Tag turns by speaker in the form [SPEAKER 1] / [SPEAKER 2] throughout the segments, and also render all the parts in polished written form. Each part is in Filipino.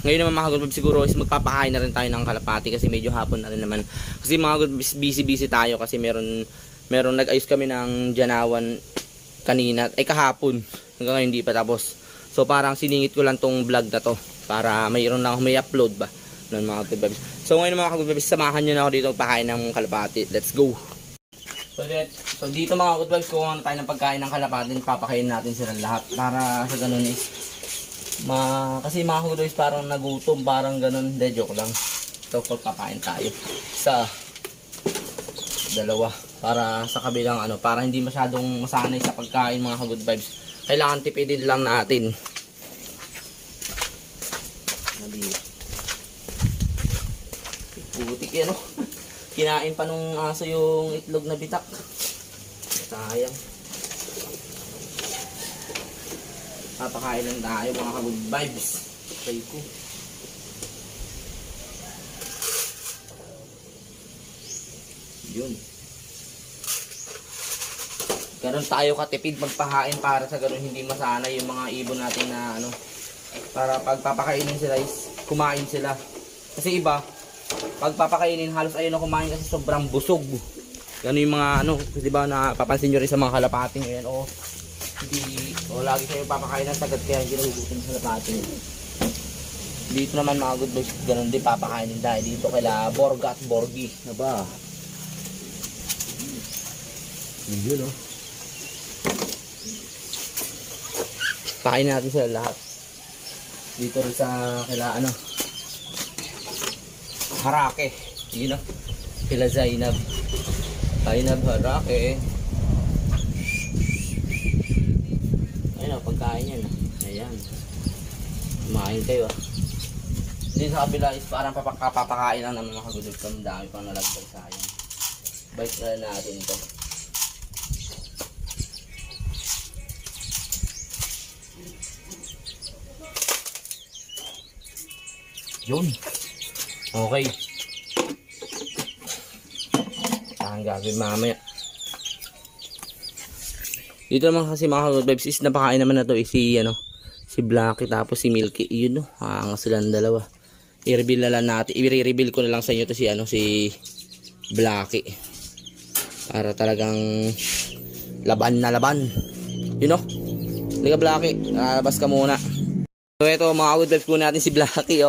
[SPEAKER 1] Ngayon naman mga good vibes, siguro is magpapakain na rin tayo ng kalapati kasi medyo hapon na rin naman. Kasi mga good vibes, busy tayo kasi meron nag-ayos kami ng janawan kanina, ay kahapon. Hanggang ngayon hindi pa tapos. So parang siningit ko lang tong vlog na to para mayroon lang may upload ba ng mga good vibes. So ngayon mga good vibes, samahan nyo na ako dito pakain ng kalapati. Let's go! So dito mga good vibes, kuha na tayo ng pagkain ng kalapati. Papakain natin sila lahat para sa ganun is kasi mga good vibes parang nagutom, parang ganun. Hindi, joke lang. So pagpapakain tayo sa dalawa para sa kabilang para hindi masyadong masanay sa pagkain mga good vibes. Kailangan tipidin lang natin. Putik yan Kinain pa nung aso yung itlog na bitak. Sayang. Papakain lang tayo mga good vibes. Try ko. Yun. Ganun tayo katipid magpahain para sa ganun hindi masanay yung mga ibon natin na para pagpapakainin sila is kumain sila. Kasi iba, pagpapakainin halos ayun na kumain kasi sobrang busog. Ganun yung mga di ba napapansin nyo rin sa mga kalapati ngayon lagi kayo papakain ng sagad kaya hindi nagugutom sa kalapati. Dito naman mga good boys, ganun din papakainin dahil dito kaila Borga at Borgi. Aba. Yun Pakain natin sila lahat. Dito rin sa kaila Harake. Yun Kila Zainab. Zainab Harake. Ayun pagkain yan Ayan. Kumain kayo Dito sa kabila is parang papakain lang ng mga kagudog. Ang dami pang nalagdag sayang. Bite na natin ito. Yun. Okay. Ang gagawin mamaya. Dito naman kasi mga good vibes is napakain naman na to si Blackie tapos si Milky. Yun ang silang dalawa. I-reveal na lang natin. I-reveal ko na lang sa inyo to si Blackie. Para talagang laban na laban. Yun Liga Blackie, lalabas ka muna. So ito mga good vibes ko natin si Blackie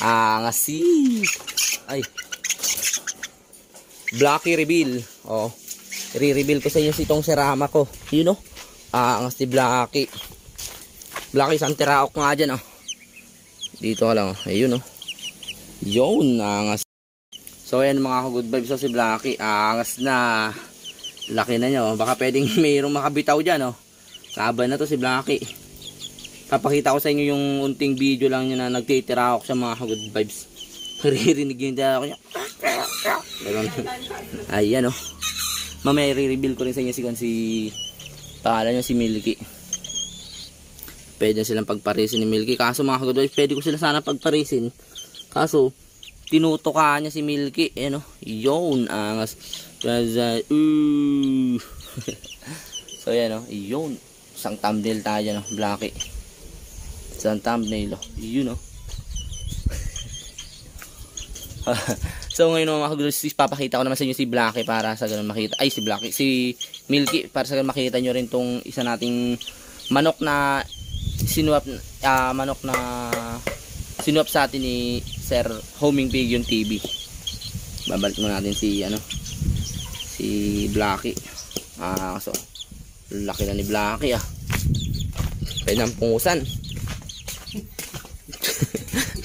[SPEAKER 1] ngasi. Ay. Blackie reveal. I-reveal ko sa inyo itong serama ko. Yun angas si Blackie. Blackie isang tiraok nga dyan Dito ka lang ayun Yun angas. So ayan mga good vibes si Blackie. Angas na. Laki na niya Baka pwedeng mayroong makabitaw dyan Laban na to si Blackie. Papakita ko sa inyo yung unting video lang niya na nagtitira ako sa mga good vibes. Ririnig yung tira ako niya. Ayan Mamaya i-reveal ko rin sa inyo si pangalan niya si Milky. Pwede silang pagparisin ni Milky. Kaso mga good vibes, pwede ko sila sana pagparisin. Kaso tinutuka niya si Milky. Yun angas. So yan yun. Isang thumbnail tayo Blackie. Isang thumbnail yun So ngayon mga good vibes, papakita ko naman sa inyo si Blackie para sa ganun makita. Ay si Blackie, si Milky para sa ganun makita nyo rin tong isa nating manok na sinuwap sa atin ni Sir Homing Pigeon TV. Babalik mo natin si Blackie. So laki na ni Blackie Pwede ng pungusan.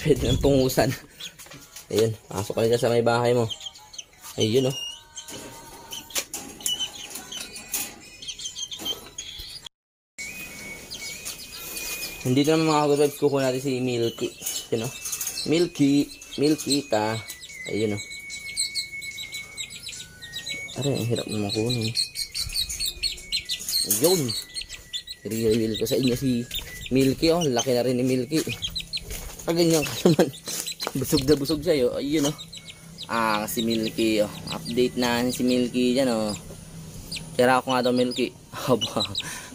[SPEAKER 1] Pwede ng pungusan. Ayun, pasok ka na sa may bahay mo. Ayun Dito naman mga good vibes, kukuha natin si Milky. Yun Milky ta. Ayun Aray, ang hirap naman kunin. Ayun. I-reveal ko sa inyo si Milky laki na rin ni Milky. Ganyan ka naman. Busog na busog siya Ayun si Milky update na si Milky dyan Tira ako nga daw Milky.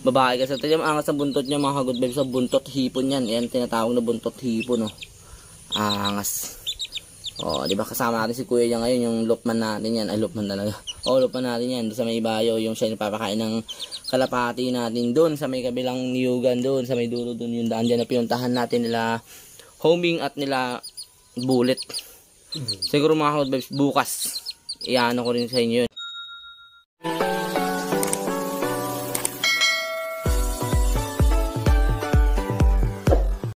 [SPEAKER 1] Babae kasi ito yung angas sa buntot niya mga good vibes. Sa buntot hipon yan. Yan tinatawag na buntot hipon Angas. Oh, di ba kasama natin si Kuya Yang ngayon, yung loopman natin yan. Ay, loopman talaga. Oh, loopman natin yan. Doon sa may bayo, yung siya napapakain ng kalapati natin. Doon sa may kabilang niyugan, doon sa may dulo, doon yung daan dyan na pinuntahan natin nila Homing at nila Bullet. Siguro mga Hot Vibes, bukas iano ko rin sa inyo yun.